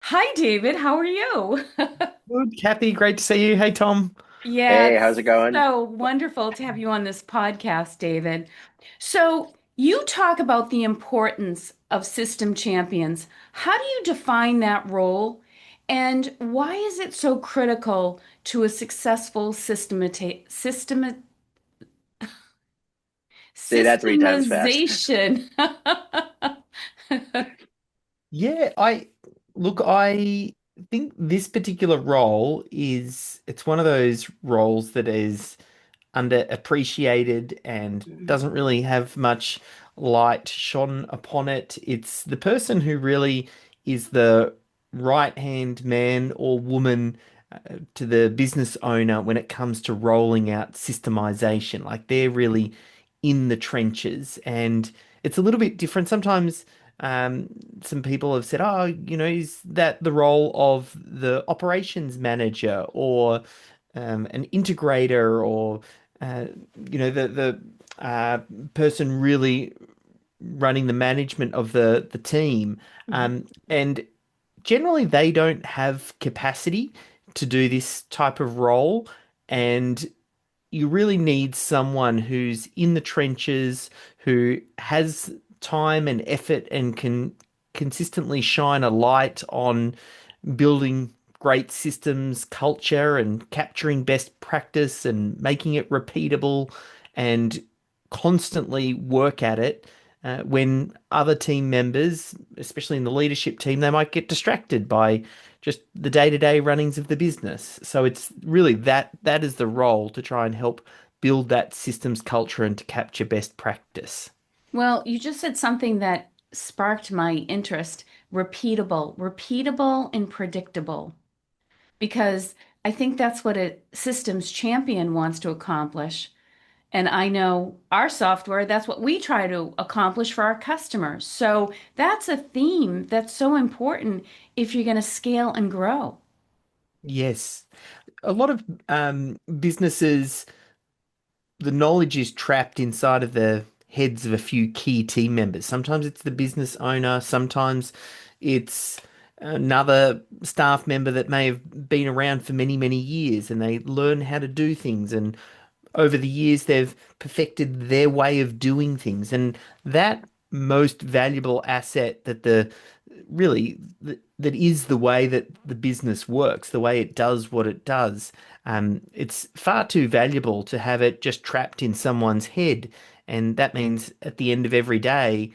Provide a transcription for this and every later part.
Hi, David. How are you? Good, Kathy. Great to see you. Hey, Tom. Yeah, Hey, how's it it's going? so wonderful to have you on this podcast, David. So, you talk about the importance of system champions. How do you define that role? And why is it so critical to a successful Say that three times fast. systemization? Yeah, I think this particular role it's one of those roles that is underappreciated and doesn't really have much light shone upon it. It's the person who really is the right-hand man or woman to the business owner when it comes to rolling out systemization. Like they're really in the trenches, and it's a little bit different. Sometimes um, some people have said, "Oh, is that the role of the operations manager or an integrator or uh, the person really running the management of the team?" And generally, they don't have capacity to do this type of role, and you really need someone who's in the trenches, who has time and effort and can consistently shine a light on building great systems culture and capturing best practice and making it repeatable and constantly work at it. When other team members, especially in the leadership team, they might get distracted by just the day-to-day runnings of the business. So it's really that is the role to try and help build that systems culture and to capture best practice. Well, you just said something that sparked my interest. Repeatable and predictable. Because I think that's what a systems champion wants to accomplish. And I know our software, that's what we try to accomplish for our customers. So that's a theme that's so important if you're going to scale and grow. Yes. A lot of businesses, the knowledge is trapped inside of the heads of a few key team members. Sometimes it's the business owner, sometimes it's another staff member that may have been around for many, many years and they learn how to do things. And over the years, they've perfected their way of doing things. And that most valuable asset that the really that is the way that the business works, the way it does what it does. It's far too valuable to have it just trapped in someone's head. And that means at the end of every day,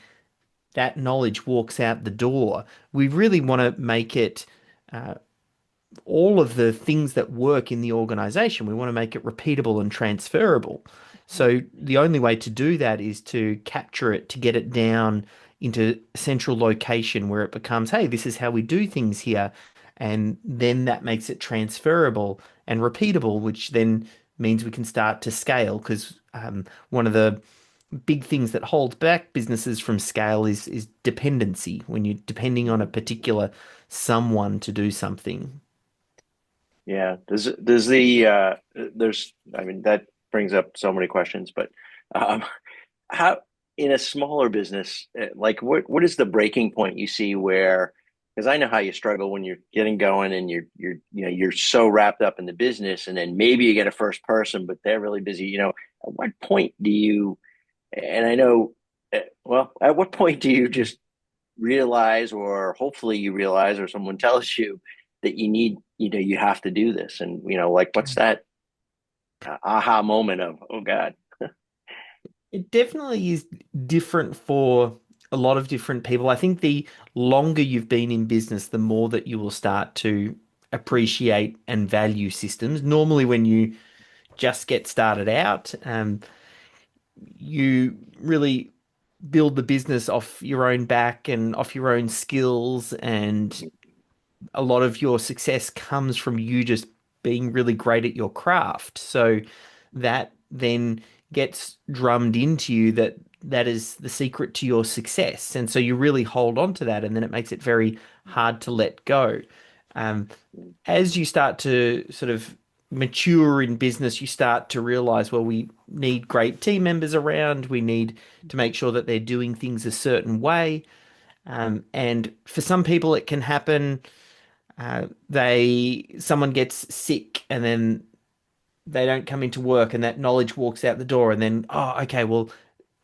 that knowledge walks out the door. We really want to make it all of the things that work in the organization. We want to make it repeatable and transferable. So the only way to do that is to capture it, to get it down into a central location where it becomes, hey, this is how we do things here. And then that makes it transferable and repeatable, which then means we can start to scale. Because one of the big things that holds back businesses from scale is dependency, when you're depending on a particular someone to do something. Yeah, there's the there's I mean that brings up so many questions, but um how in a smaller business, like what is the breaking point you see where because I know how you struggle when you're getting going and you're so wrapped up in the business and then maybe you get a first person, but they're really busy, at what point do you and I know well, at what point do you just realize, or hopefully you realize, or someone tells you that you need, you have to do this. And, like, what's that aha moment of, oh God. It definitely is different for a lot of different people. I think the longer you've been in business, the more that you will start to appreciate and value systems. Normally, when you just get started out, you really build the business off your own back and off your own skills, and a lot of your success comes from you just being really great at your craft. So that then gets drummed into you that that is the secret to your success. And so you really hold on to that, and then it makes it very hard to let go. Um, as you start to sort of mature in business, you start to realize, well, we need great team members around. We need to make sure that they're doing things a certain way. And for some people, it can happen. Someone gets sick and then they don't come into work and that knowledge walks out the door and then, oh, okay, well,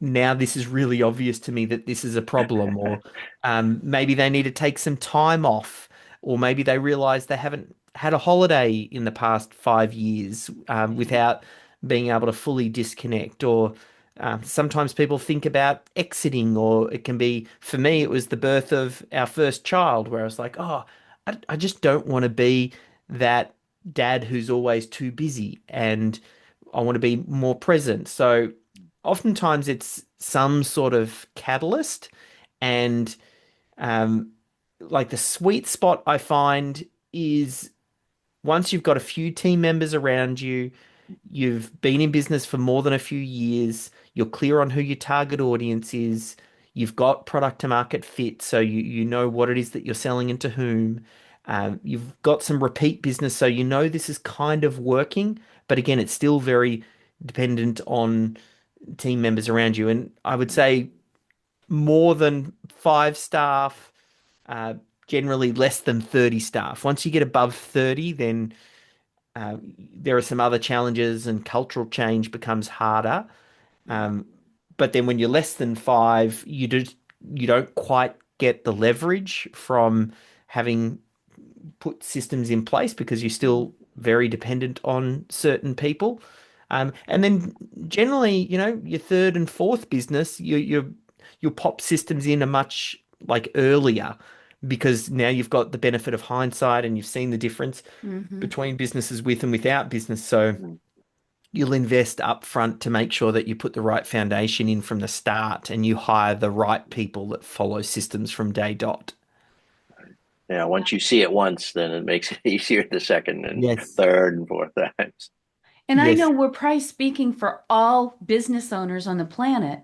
now this is really obvious to me that this is a problem, or maybe they need to take some time off, or maybe they realize they haven't had a holiday in the past 5 years Right. without being able to fully disconnect, or sometimes people think about exiting, or it can be, for me, it was the birth of our first child, where I was like, oh, I just don't want to be that dad who's always too busy, and I want to be more present. So oftentimes it's some sort of catalyst, and um, like the sweet spot I find is once you've got a few team members around you, you've been in business for more than a few years, you're clear on who your target audience is, you've got product to market fit, so you know what it is that you're selling and to whom. You've got some repeat business, so you know this is kind of working, but again, it's still very dependent on team members around you. And I would say more than five staff, uh, generally less than 30 staff. Once you get above 30, then there are some other challenges and cultural change becomes harder. Um, but then when you're less than five, you don't quite get the leverage from having put systems in place because you're still very dependent on certain people. And then generally, your third and fourth business, you'll pop systems in a much like earlier because now you've got the benefit of hindsight and you've seen the difference Hmm. between businesses with and without business. So Mm. you'll invest up front to make sure that you put the right foundation in from the start and you hire the right people that follow systems from day dot. Yeah, once you see it once, then it makes it easier the second and Yes. third and fourth times. And I know Yes. we're probably speaking for all business owners on the planet.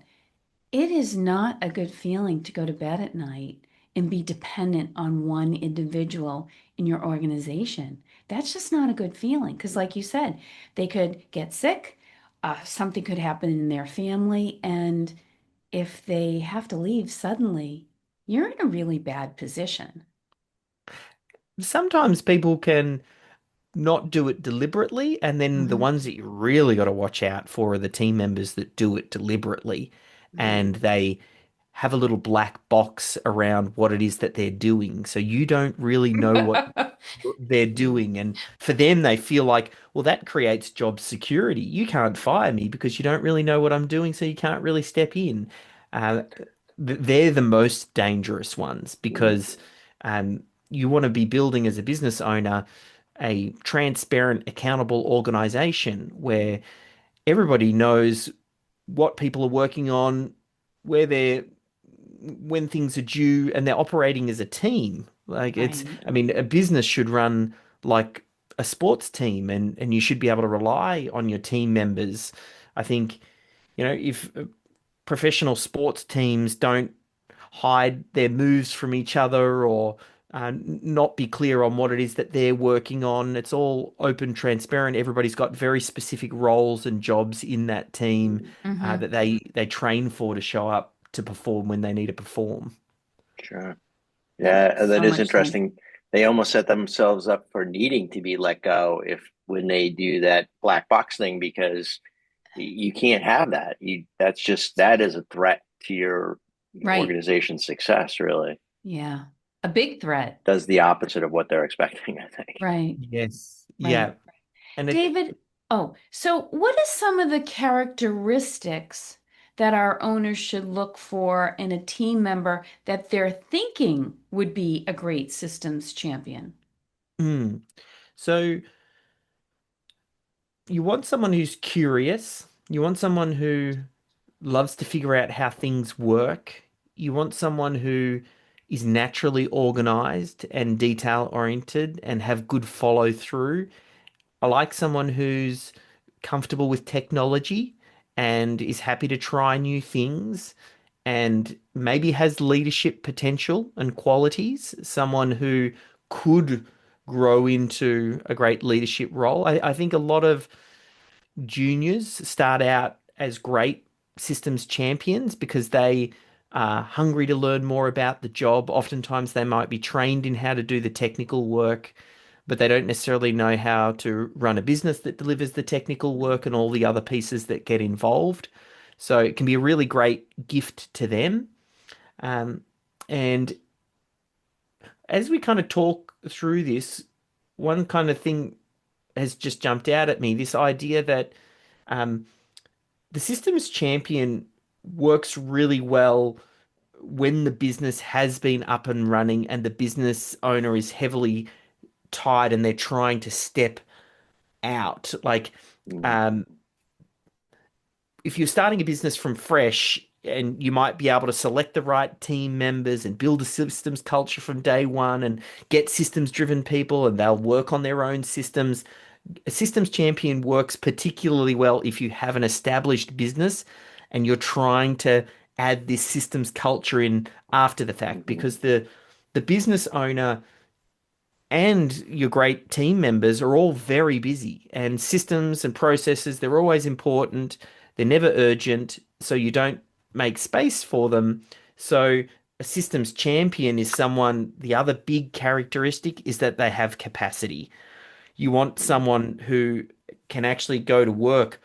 It is not a good feeling to go to bed at night and be dependent on one individual in your organization. That's just not a good feeling because, like you said, they could get sick, something could happen in their family, and if they have to leave suddenly, you're in a really bad position. Sometimes people can not do it deliberately, and then the Hmm. ones that you really got to watch out for are the team members that do it deliberately Right. and they have a little black box around what it is that they're doing. So you don't really know what they're doing. And for them, they feel like, well, that creates job security. You can't fire me because you don't really know what I'm doing, so you can't really step in. Uh, they're the most dangerous ones Mm. because you want to be building as a business owner a transparent, accountable organization where everybody knows what people are working on, where they're when things are due, and they're operating as a team. Like Right. I mean, a business should run like a sports team, and you should be able to rely on your team members. I think, if professional sports teams don't hide their moves from each other or not be clear on what it is that they're working on. It's all open, transparent. Everybody's got very specific roles and jobs in that team Hmm. that they train for to show up to perform when they need to perform. Sure. That Yeah, makes that so is much sense. interesting. They almost set themselves up for needing to be let go if when they do that black box thing because you can't have that. That is a threat to your Right. organization's success, really. Yeah. A big threat. Does the opposite of what they're expecting, I think. Right. Yes. Right. Yeah. And it David, oh, so what are some of the characteristics that our owners should look for in a team member that they're thinking would be a great systems champion? mm. So you want someone who's curious. You want someone who loves to figure out how things work. You want someone who is naturally organized and detail oriented and have good follow through. I like someone who's comfortable with technology and is happy to try new things and maybe has leadership potential and qualities. Someone who could grow into a great leadership role. I think a lot of juniors start out as great systems champions because they are hungry to learn more about the job. Oftentimes they might be trained in how to do the technical work, but they don't necessarily know how to run a business that delivers the technical work and all the other pieces that get involved. So it can be a really great gift to them. Um, and as we kind of talk through this, one kind of thing has just jumped out at me, this idea that um, the systems champion works really well when the business has been up and running and the business owner is heavily tied and they're trying to step out. Like, Mm, um, if you're starting a business from fresh, and you might be able to select the right team members and build a systems culture from day one and get systems driven people and they'll work on their own systems. A systems champion works particularly well if you have an established business and you're trying to add this systems culture in after the fact, mhm, because the business owner and your great team members are all very busy, and systems and processes, they're always important. They're never urgent, so you don't make space for them. So a systems champion is someone, the other big characteristic is that they have capacity. You want mhm, someone who can actually go to work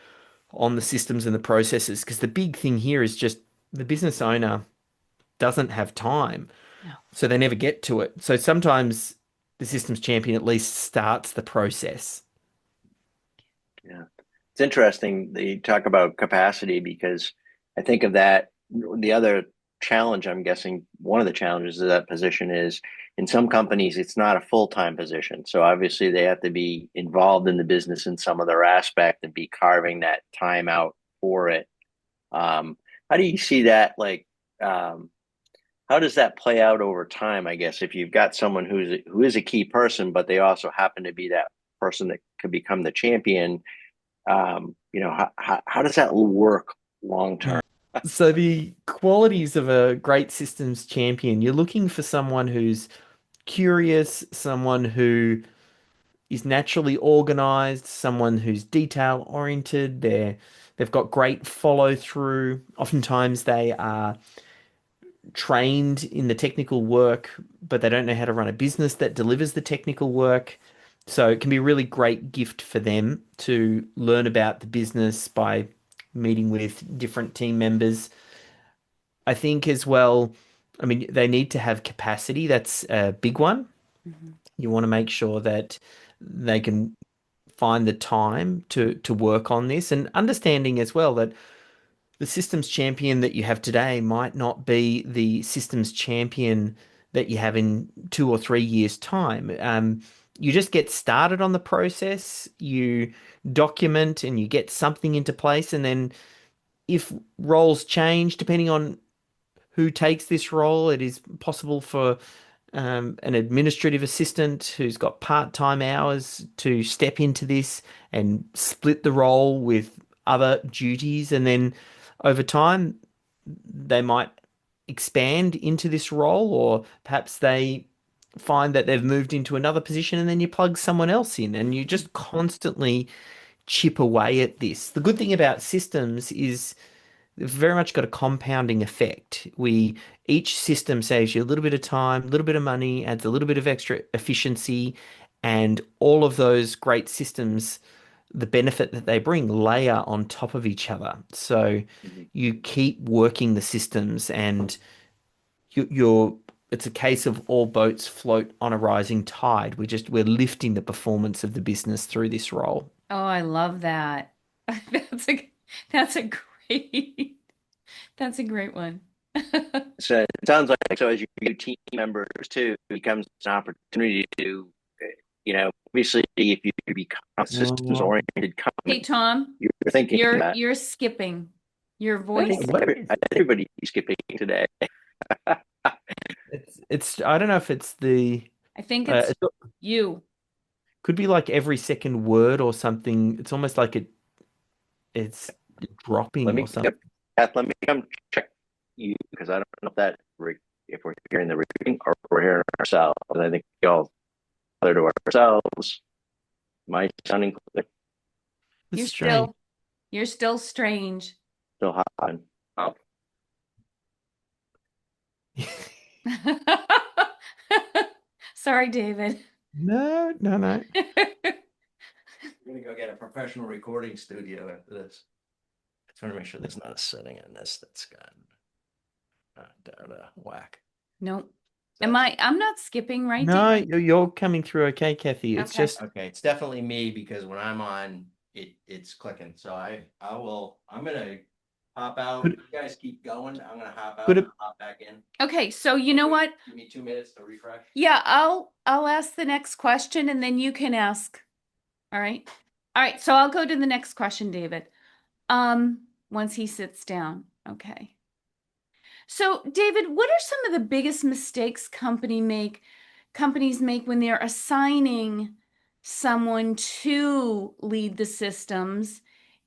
on the systems and the processes, because the big thing here is just the business owner doesn't have time, No. so they never get to it. So sometimes the systems champion at least starts the process. yeah. It's interesting that you talk about capacity because I think of that. The other challenge, I'm guessing, one of the challenges of that position is in some companies, it's not a full-time position. So obviously they have to be involved in the business in some other aspect and be carving that time out for it. Um, how do you see that? Um, how does that play out over time? I guess if you've got someone who is a key person, but they also happen to be that person that could become the champion, how does that work long term? So the qualities of a great systems champion, you're looking for someone who's curious, someone who is naturally organized, someone who's detail oriented, they've got great follow through. Oftentimes they are trained in the technical work, but they don't know how to run a business that delivers the technical work. So it can be a really great gift for them to learn about the business by meeting with different team members. I think as well, I mean, they need to have capacity. That's a big one. Mhm. You want to make sure that they can find the time to work on this, and understanding as well that the systems champion that you have today might not be the systems champion that you have in 2 or 3 years' time. You just get started on the process, you document and you get something into place, and then if roles change, depending on who takes this role, it is possible for an administrative assistant who's got part-time hours to step into this and split the role with other duties. And then over time, they might expand into this role, or perhaps they find that they've moved into another position and then you plug someone else in and you just constantly chip away at this. The good thing about systems is they've very much got a compounding effect. Each system saves you a little bit of time, a little bit of money, adds a little bit of extra efficiency, and all of those great systems, the benefit that they bring layer on top of each other. So Mhm. you keep working the systems, and you're it's a case of all boats float on a rising tide. We're lifting the performance of the business through this role. Oh, I love that. That's a that's a great that's a great one. So it sounds like as you get team members too, it becomes an opportunity to, obviously if you become a systems Oh, oriented Hey, company, Tom, you're thinking that. you're skipping. Your I voice. think what is everybody's skipping today. it's I don't know if it's the I think it's it you. could be like every second word or something. It's almost like it's Let dropping or me something. yep, Kath, let me come check you because I don't know if we're hearing the recording or we're hearing ourselves. I think we all other to ourselves. Am I sounding clear? It's You're strange. still you're still strange. Still hot? Oh, Sorry, David. No, no, no. We're gonna go get a professional recording studio after this. I just want to make sure there's not a setting in this that's got whack. Nope. That's I'm not skipping, right, No, David? you're coming through okay, Kathy. It's Okay. just okay. It's definitely me because when I'm on, it's clicking. So I will. I'm gonna hop out. could You guys keep going. I'm gonna hop out could and it hop back in. Okay, so you know what? Give me 2 minutes to refresh. Yeah, I'll ask the next question and then you can ask. All right. All right, so I'll go to the next question, David. Once he sits down. Okay. So, David, what are some of the biggest mistakes companies make when they're assigning someone to lead the systems?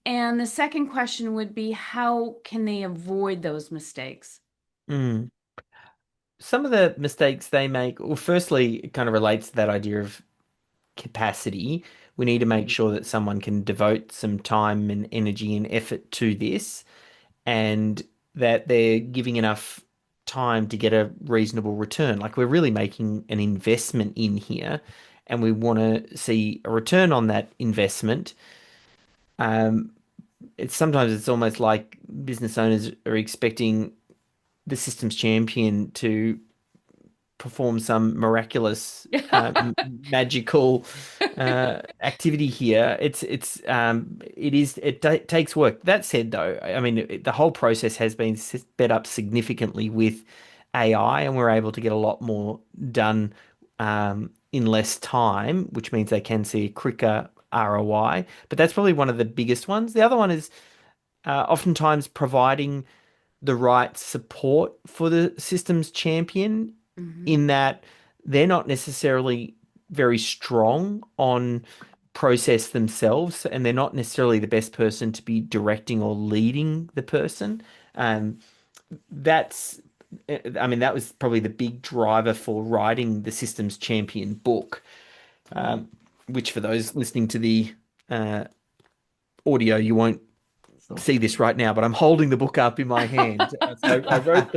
And the second question would be, how can they avoid those mistakes? mm, some of the mistakes they make, well, firstly, it kind of relates to that idea of capacity. We need to make sure that someone can devote some time and energy and effort to this, and that they're giving enough time to get a reasonable return. Like we're really making an investment in here, and we want to see a return on that investment. Um, it's almost like business owners are expecting the systems champion to perform some miraculous, magical activity here. It takes work. That said, though, I mean, the whole process has been sped up significantly with AI, and we're able to get a lot more done in less time, which means they can see a quicker ROI. But that's probably one of the biggest ones. The other one is oftentimes providing the right support for the systems champion, Mhm. in that they're not necessarily very strong on process themselves, and they're not necessarily the best person to be directing or leading the person. Um, that's, I mean, that was probably the big driver for writing the systems champion book, um, which for those listening to the uh, audio, you won't see this right now, but I'm holding the book up in my hand. So I wrote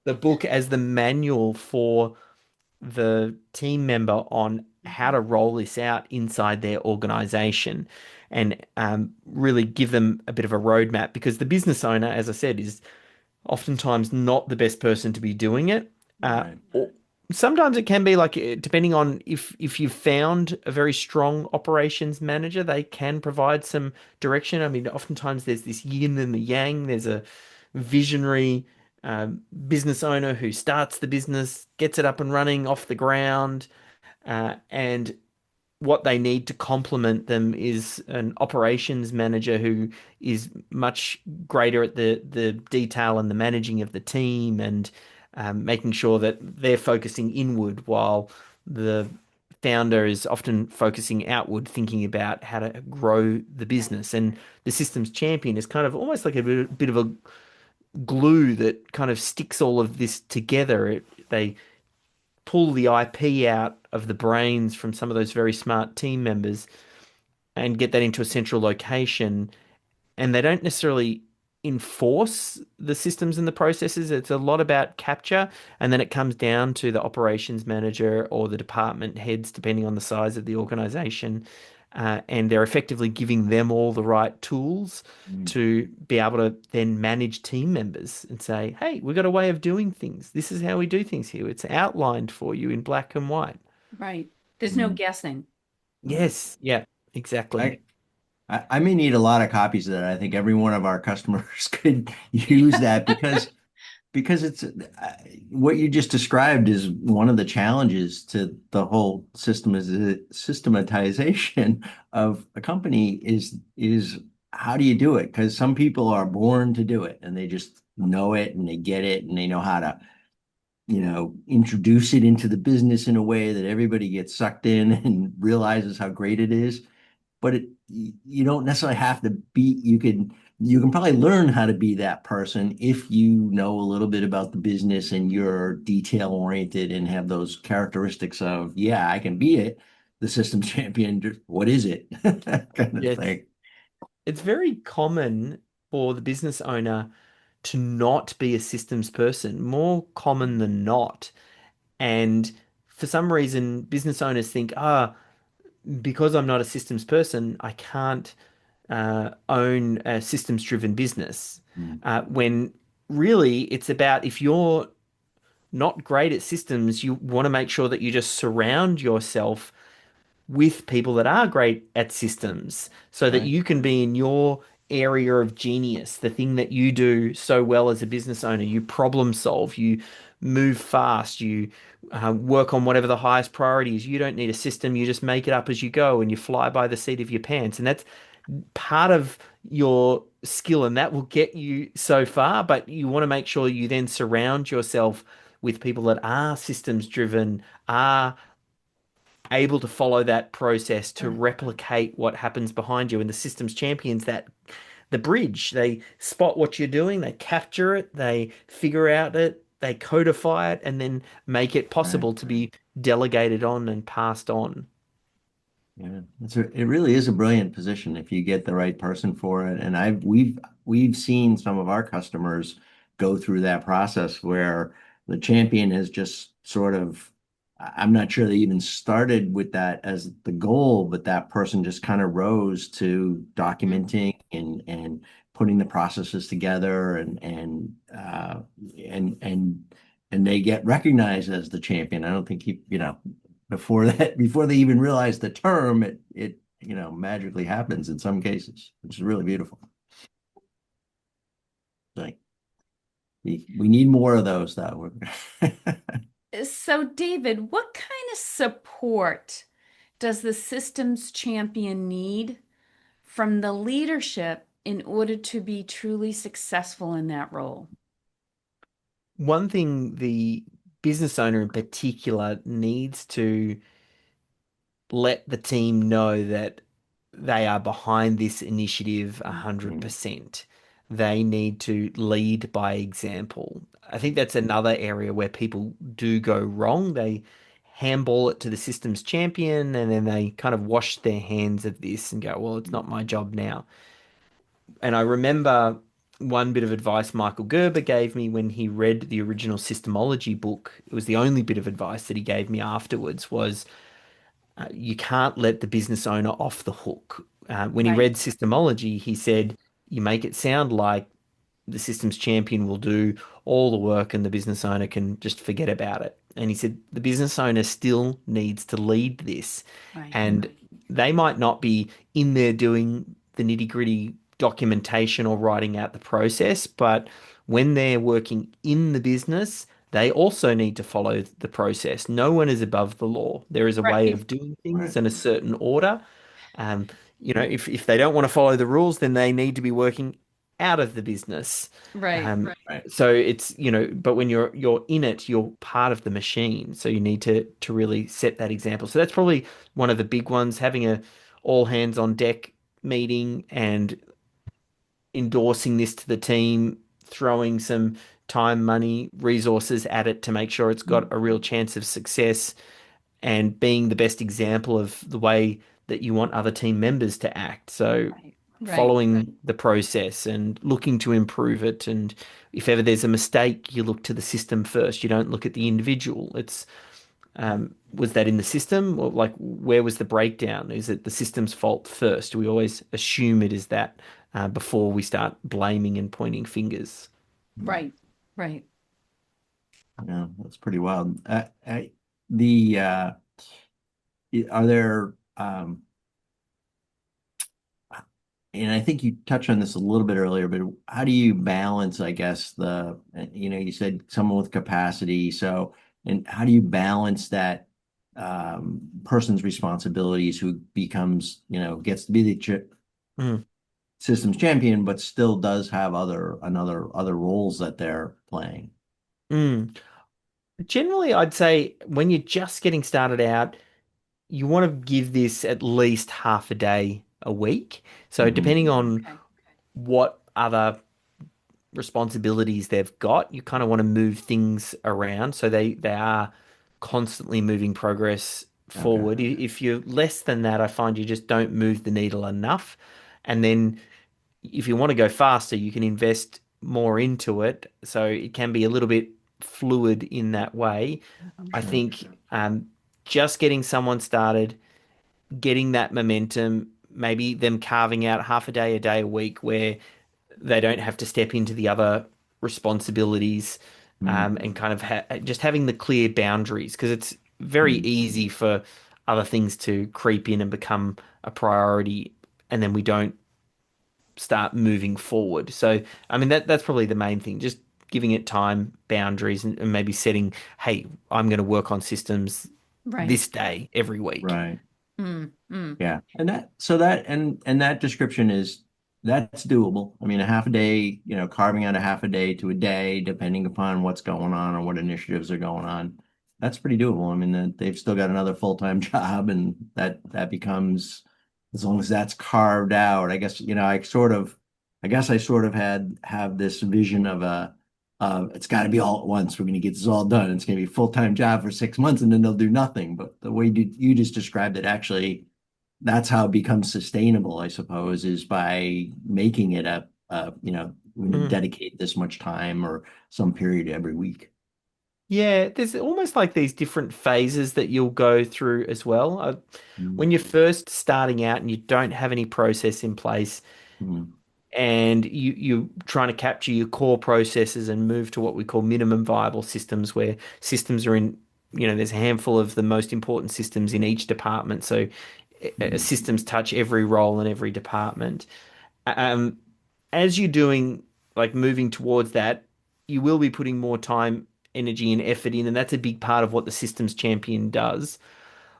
the book as the manual for the team member on how to roll this out inside their organization, and really give them a bit of a roadmap, because the business owner, as I said, is oftentimes not the best person to be doing it. Right. Or sometimes it can be like, depending on if you've found a very strong operations manager, they can provide some direction. I mean, oftentimes there's this yin and the yang. There's a visionary business owner who starts the business, gets it up and running off the ground, and what they need to complement them is an operations manager who is much greater at the detail and the managing of the team, and making sure that they're focusing inward, while the founder is often focusing outward, thinking about how to grow the business. And the systems champion is kind of almost like a bit of a glue that kind of sticks all of this together. They pull the IP out of the brains from some of those very smart team members and get that into a central location, and they don't necessarily enforce the systems and the processes. It's a lot about capture, and then it comes down to the operations manager or the department heads, depending on the size of the organization. And they're effectively giving them all the right tools Mm. to be able to then manage team members and say, hey, we've got a way of doing things. This is how we do things here. It's outlined for you in black and white. Right. There's no Mm. guessing. Right. Yes, yeah, exactly. I, I may need a lot of copies of that. I think every one of our customers could use that because it's what you just described is one of the challenges to the whole systematization of a company is how do you do it? Because some people are born to do it and they just know it and they get it and they know how to, introduce it into the business in a way that everybody gets sucked in and realizes how great it is. But you don't necessarily have to be, you can probably learn how to be that person if you know a little bit about the business and you're detail oriented and have those characteristics of, yeah, I can be it, the system champion. What is it? That kind of Yes. thing. It's very common for the business owner to not be a systems person, more common than not. And for some reason, business owners think, because I'm not a systems person, I can't own a systems driven business. Mm. When really it's about if you're not great at systems, you want to make sure that you just surround yourself with people that are great at systems so that Right. you can be in your area of genius, the thing that you do so well as a business owner. You problem solve, you move fast, you work on whatever the highest priority is. You don't need a system, you just make it up as you go and you fly by the seat of your pants. And that's part of your skill, and that will get you so far. But you want to make sure you then surround yourself with people that are systems driven, are able to follow that process to replicate what happens behind you. And the systems champions that the bridge, they spot what you're doing, they capture it, they figure out it, they codify it, and then make it Right. possible to be delegated on and passed on. Yeah, it really is a brilliant position if you get the right person for it. And we've seen some of our customers go through that process where the champion has just sort of, I'm not sure they even started with that as the goal, but that person just kind of rose to documenting and putting the processes together and they get recognized as the champion. I don't think before they even realize the term, it magically happens in some cases, which is really beautiful. Like we need more of those though. So, David, what kind of support does the systems champion need from the leadership in order to be truly successful in that role? One thing the business owner in particular needs to let the team know that they are behind this initiative Mm. 100%. They need to lead by example. I think that's another area where people do go wrong. They handball it to the systems champion and then they kind of wash their hands of this and go, well, it's not my job now. And I remember one bit of advice Michael Gerber gave me when he read the original Systemology book. It was the only bit of advice that he gave me afterwards was you can't let the business owner off the hook. When he Right, read Systemology, he said, you make it sound like the systems champion will do all the work and the business owner can just forget about it. And he said, the business owner still needs to lead this. right, And they might not be in there doing the nitty gritty documentation or writing out the process, but when they're working in the business, they also need to follow the process. No one is above the law. There is a way right, of doing things Right. in a certain order. Um, if they don't want to follow the rules, then they need to be working out of the business. right. Right. So it's, but when you're in it, you're part of the machine. So you need to really set that example. So that's probably one of the big ones, having a all hands on deck meeting and endorsing this to the team, throwing some time, money, resources at it to make sure it's got a real chance of success and being the best example of the way that you want other team members to act. So Right, right, following the process and looking to improve it. And if ever there's a mistake, you look to the system first. You don't look at the individual. It's was that in the system? Or like, where was the breakdown? Is it the system's fault first? We always assume it is that before we start blaming and pointing fingers. right, right. Yeah, that's pretty wild. The are there and I think you touched on this a little bit earlier, but how do you balance, I guess, you said someone with capacity. So, and how do you balance that person's responsibilities who becomes, gets to be the Mm. systems champion, but still does have other roles that they're playing? Mm. Generally, I'd say when you're just getting started out, you want to give this at least half a day a week. So, Hmm. depending on what other responsibilities they've got, you kind of want to move things around so they are constantly moving progress Okay. forward. If you're less than that, I find you just don't move the needle enough. And then if you want to go faster, you can invest more into it, so it can be a little bit fluid in that way. I Sure. think just getting someone started, getting that momentum, maybe them carving out half a day a week where they don't have to step into the other responsibilities, Mm, and kind of just having the clear boundaries, because it's very mm, easy for other things to creep in and become a priority, and then we don't start moving forward. So, I mean, that's probably the main thing, just giving it time, boundaries, and maybe setting, hey, I'm going to work on systems Right. this day every week. right. Mm, mm. Yeah. And that so that and that description is that's doable. I mean, a half a day, carving out a half a day to a day, depending upon what's going on or what initiatives are going on. That's pretty doable. I mean, they've still got another full-time job, and that becomes, as long as that's carved out. I guess, I guess I sort of have this vision of it's got to be all at once. We're going to get this all done. It's going to be a full-time job for 6 months, and then they'll do nothing. But the way you just described it, actually, that's how it becomes sustainable, I suppose, is by making it we're going to Mm. dedicate this much time or some period every week. Yeah, there's almost like these different phases that you'll go through as well. Mm, When you're first starting out and you don't have any process in place, mm, and you're trying to capture your core processes and move to what we call minimum viable systems, where systems are in, there's a handful of the most important systems in each department. So mm, systems touch every role in every department. Um, as you're doing, like, moving towards that, you will be putting more time, energy, and effort in, and that's a big part of what the systems champion does.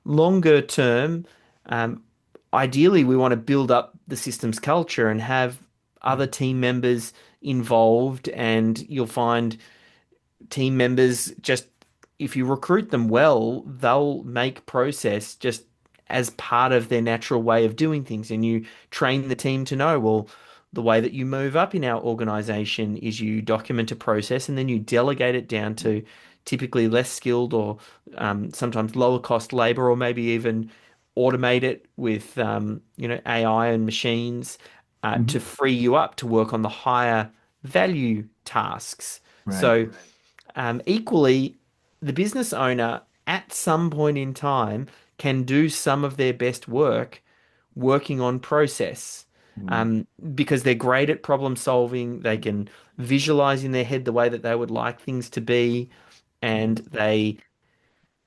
Longer term, um, ideally, we want to build up the systems culture and have other team members involved, and you'll find team members, just if you recruit them well, they'll make process just as part of their natural way of doing things. And you train the team to know, well, the way that you move up in our organization is you document a process and then you delegate it down to typically less skilled or sometimes lower cost labor, or maybe even automate it with AI and machines, to mhm. free you up to work on the higher value tasks. Right. So equally, the business owner at some point in time can do some of their best work working on process, Mm, um, because they're great at problem solving. They can visualize in their head the way that they would like things to be, and they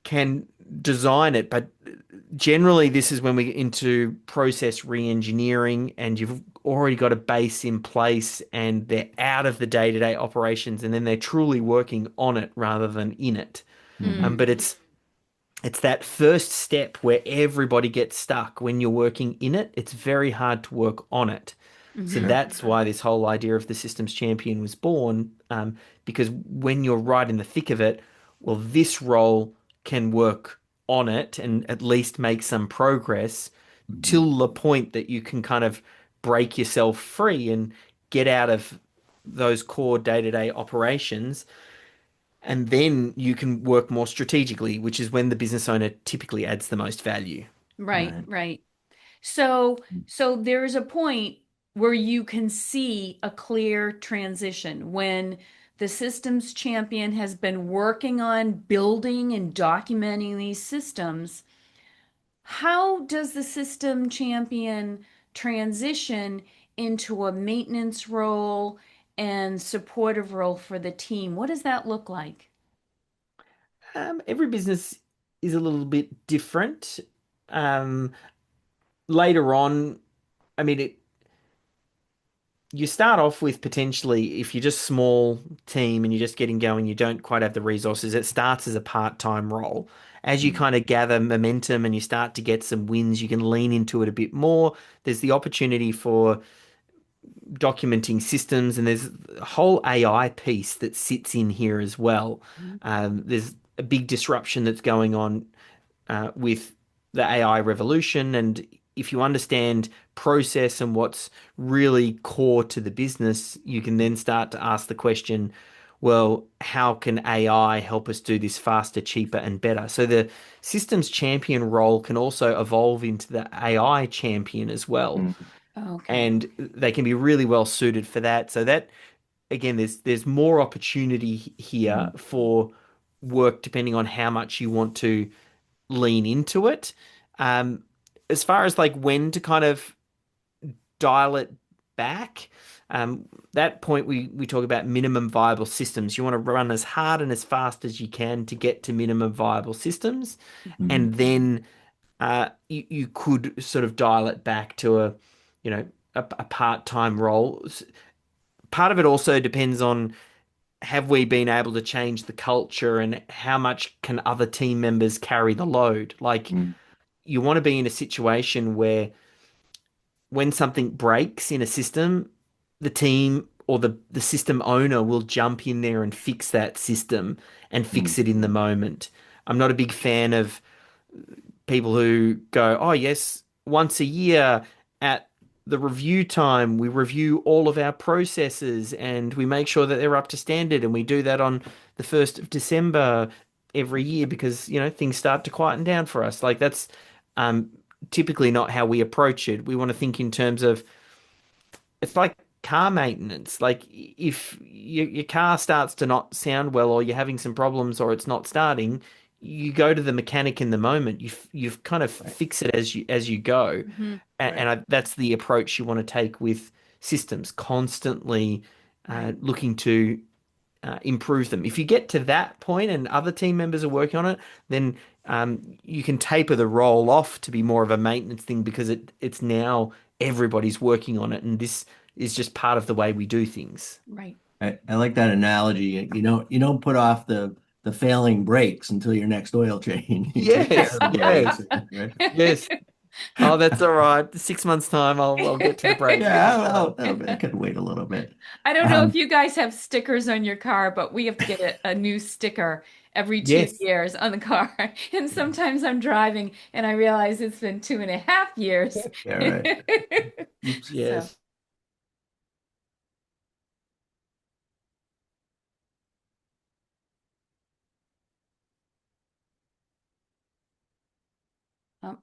can design it. But generally, this is when we get into process re-engineering, and you've already got a base in place and they're out of the day-to-day operations, and then they're truly working on it rather than in it. mhm, But it's that first step where everybody gets stuck. When you're working in it, it's very hard to work on it. So Hmm. sure. that's why this whole idea of the systems champion was born, because when you're right in the thick of it, well, this role can work on it and at least make some progress Mhm. till the point that you can kind of break yourself free and get out of those core day-to-day operations. And then you can work more strategically, which is when the business owner typically adds the most value. Right, Right. right. So there's a point where you can see a clear transition when the systems champion has been working on building and documenting these systems. How does the system champion transition into a maintenance role and supportive role for the team? What does that look like? Every business is a little bit different. Um, Later on, I mean, you start off with, potentially, if you're just small team and you're just getting going, you don't quite have the resources, it starts as a part-time role. As you Mm, kind of gather momentum and you start to get some wins, you can lean into it a bit more. There's the opportunity for documenting systems, and there's a whole AI piece that sits in here as well. There's a big disruption that's going on with the AI revolution. And if you understand process and what's really core to the business, you can then start to ask the question, well, how can AI help us do this faster, cheaper, and better? So the systems champion role can also evolve into the AI champion as well. Okay. And they can be really well suited for that. So that again, there's more opportunity here Mm, for work depending on how much you want to lean into it. Um, as far as like when to kind of dial it back, that point we talk about minimum viable systems. You want to run as hard and as fast as you can to get to minimum viable systems, mm, and then you could sort of dial it back to a, you know, a part-time role. Part of it also depends on, have we been able to change the culture and how much can other team members carry the load? Like, mm, you want to be in a situation where when something breaks in a system, the team or the system owner will jump in there and fix that system and mm, fix it in the moment. I'm not a big fan of people who go, oh, yes, once a year at the review time, we review all of our processes and we make sure that they're up to standard. And we do that on the 1st of December every year because, you know, things start to quieten down for us. Like, that's um, typically not how we approach it. We want to think in terms of, it's like car maintenance. Like, if your car starts to not sound well, or you're having some problems, or it's not starting, you go to the mechanic in the moment. You've kind of right, fix it as you go, Hmm. and right. that's the approach you want to take with systems. Constantly Right. looking to improve them. If you get to that point and other team members are working on it, then you can taper the role off to be more of a maintenance thing because it's now everybody's working on it, and this is just part of the way we do things. Right. I like that analogy. You don't put off the failing brakes until your next oil change. You take care Yes, of the brakes, yes, right? yes. Oh, that's all right. 6 months time, I'll get to the break. Yeah, well, I could wait a little bit. I don't know if Um, you guys have stickers on your car, but we have to get a new sticker every two Yes, years on the car. And sometimes I'm driving and I realize it's been 2.5 years. yeah, right. Oops. So, yes. um,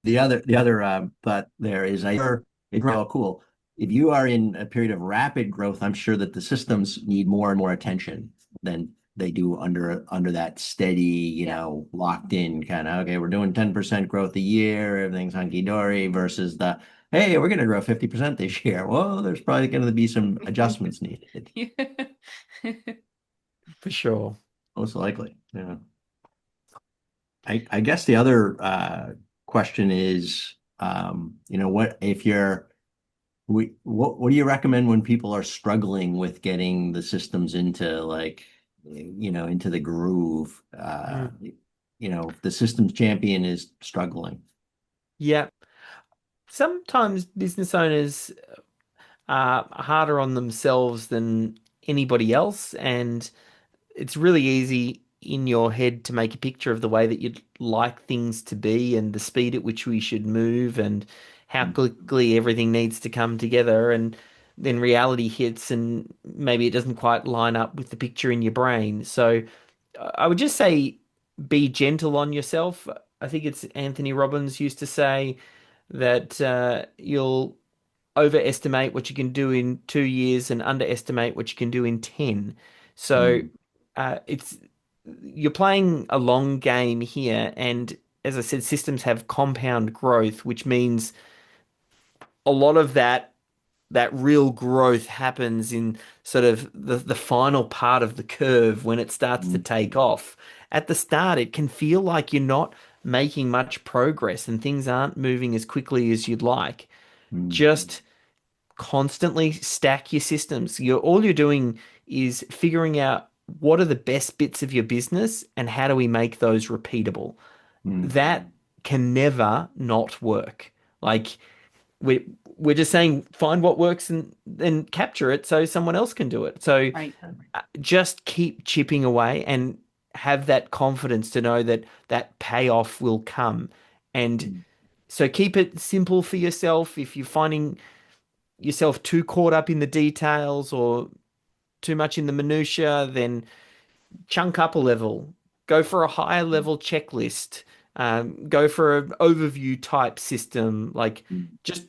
The other thought there is oh, cool. If you are in a period of rapid growth, I'm sure that the systems need more and more attention than they do under that steady, yeah. locked in kind of, okay, we're doing 10% growth a year, everything's hunky dory versus the, hey, we're going to grow 50% this year. Well, there's probably going to be some adjustments needed, For sure. most likely. Yeah. I guess the other question is, what if what do you recommend when people are struggling with getting the systems into into the groove? Mm. If the systems champion is struggling. Yeah. Sometimes business owners are harder on themselves than anybody else, and it's really easy in your head to make a picture of the way that you'd like things to be and the speed at which we should move and how Mm, quickly everything needs to come together. And then reality hits and maybe it doesn't quite line up with the picture in your brain. So I would just say be gentle on yourself. I think it's Anthony Robbins used to say that you'll overestimate what you can do in 2 years and underestimate what you can do in 10. So mm, it's you're playing a long game here, and as I said, systems have compound growth, which means a lot of that real growth happens in sort of the final part of the curve when it starts to mm, take off. At the start, it can feel like you're not making much progress and things aren't moving as quickly as you'd like. mm, Just constantly stack your systems. All you're doing is figuring out what are the best bits of your business and how do we make those repeatable. mm, That can never not work. Like, we're just saying find what works and then capture it so someone else can do it. So Right. just keep chipping away and have that confidence to know that that payoff will come. And mm, so keep it simple for yourself. If you're finding yourself too caught up in the details or too much in the minutia, then chunk up a level. Go for a higher level checklist. Go for an overview type system. Like, mm, just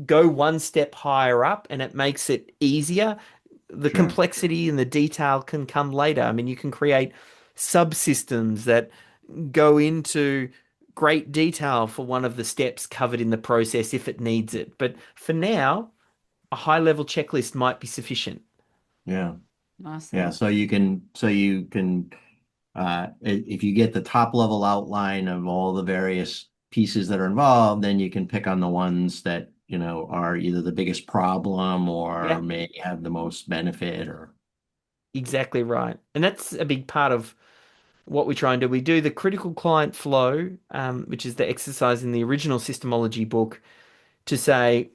go one step higher up and it makes it easier. The Sure. complexity and the detail can come later. I mean, you can create subsystems that go into great detail for one of the steps covered in the process if it needs it. But for now, a high level checklist might be sufficient. Yeah. Yeah. Awesome. If you get the top level outline of all the various pieces that are involved, then you can pick on the ones that, are either the biggest problem or Yeah, may have the most benefit or exactly right. And that's a big part of what we try and do. We do the critical client flow, which is the exercise in the original systemology book to say,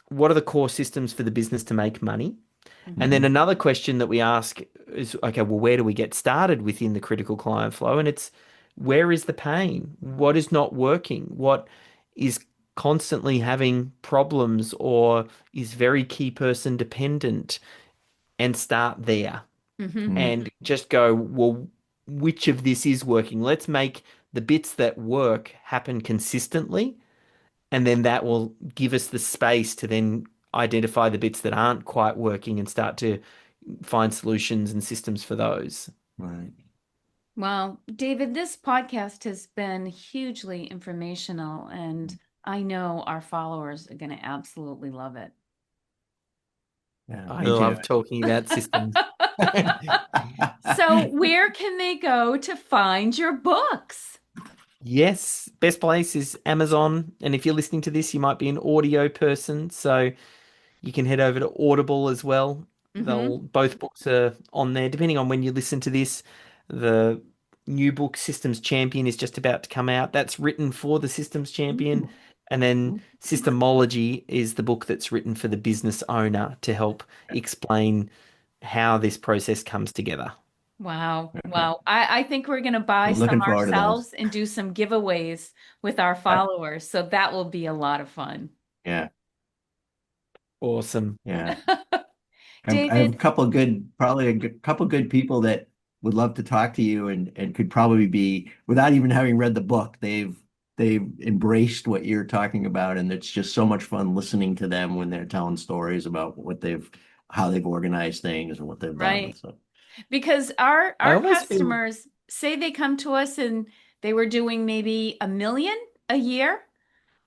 what are the core systems for the business to make money? And then Mhm. Hmm. another question that we ask is, okay, well, where do we get started within the critical client flow? And it's, where is the pain? What is not working? What is constantly having problems or is very key person dependent? And start there Hmm. Mm. and just go, well, which of this is working? Let's make the bits that work happen consistently. And then that will give us the space to then identify the bits that aren't quite working and start to find solutions and systems for those. Right. Well, David, this podcast has been hugely informational, and I know our followers are going to absolutely love it. Yeah, I me too. love talking about systems. So, where can they go to find your books? Yes, best place is Amazon. And if you're listening to this, you might be an audio person. So you can head over to Audible as well. Hmm. Both books are on there. Depending on when you listen to this, the new book Systems Champion is just about to come out. That's written for the Systems Champion. And then Systemology is the book that's written for the business owner to help explain how this process comes together. Wow. Okay. Wow. I think we're going to buy I'm some looking forward to those. ourselves and do some giveaways with our Uh, followers. So that will be a lot of fun. yeah, Awesome. yeah. I have a David, couple of probably couple good people that would love to talk to you and could probably be, without even having read the book, they've embraced what you're talking about, and it's just so much fun listening to them when they're telling stories about how they've organized things and what they've done. right? So, Because our I our almost feel customers say they come to us and they were doing maybe 1 million a year.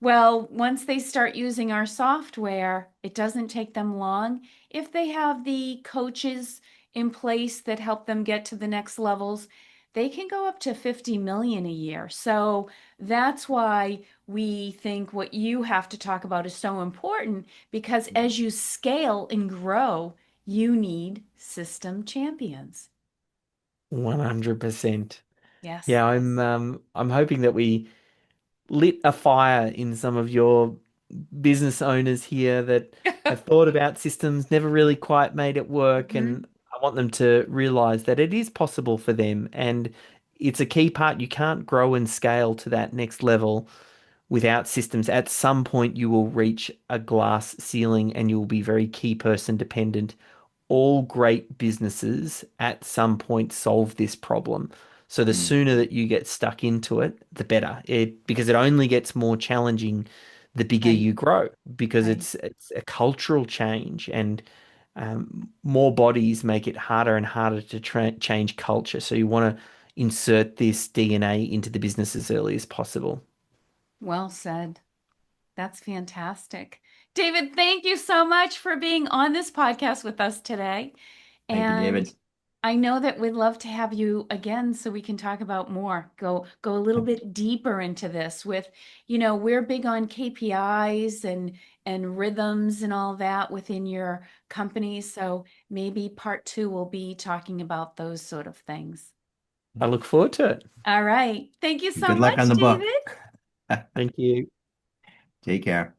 Well, once they start using our software, it doesn't take them long. If they have the coaches in place that help them get to the next levels, they can go up to 50 million a year. So that's why we think what you have to talk about is so important because as you scale and grow, you need system champions. 100%. Yes. Yeah, I'm hoping that we lit a fire in some of your business owners here that have thought about systems, never really quite made it work, Mhm. and I want them to realize that it is possible for them, and it's a key part. You can't grow and scale to that next level without systems. At some point, you will reach a glass ceiling and you will be very key person dependent. All great businesses at some point solve this problem. So the mm, sooner that you get stuck into it, the better. Because it only gets more challenging the bigger Right, you grow, because right. it's a cultural change, and more bodies make it harder and harder to change culture. So you want to insert this DNA into the business as early as possible. Well said. That's fantastic. David, thank you so much for being on this podcast with us today. thank you, And David. I know that we'd love to have you again so we can talk about more. Go a little bit deeper into this with, we're big on KPIs and rhythms and all that within your company. So maybe part two will be talking about those sort of things. I look forward to it. All right. Thank you so Good luck on much, the book. David. Thank you. Take care.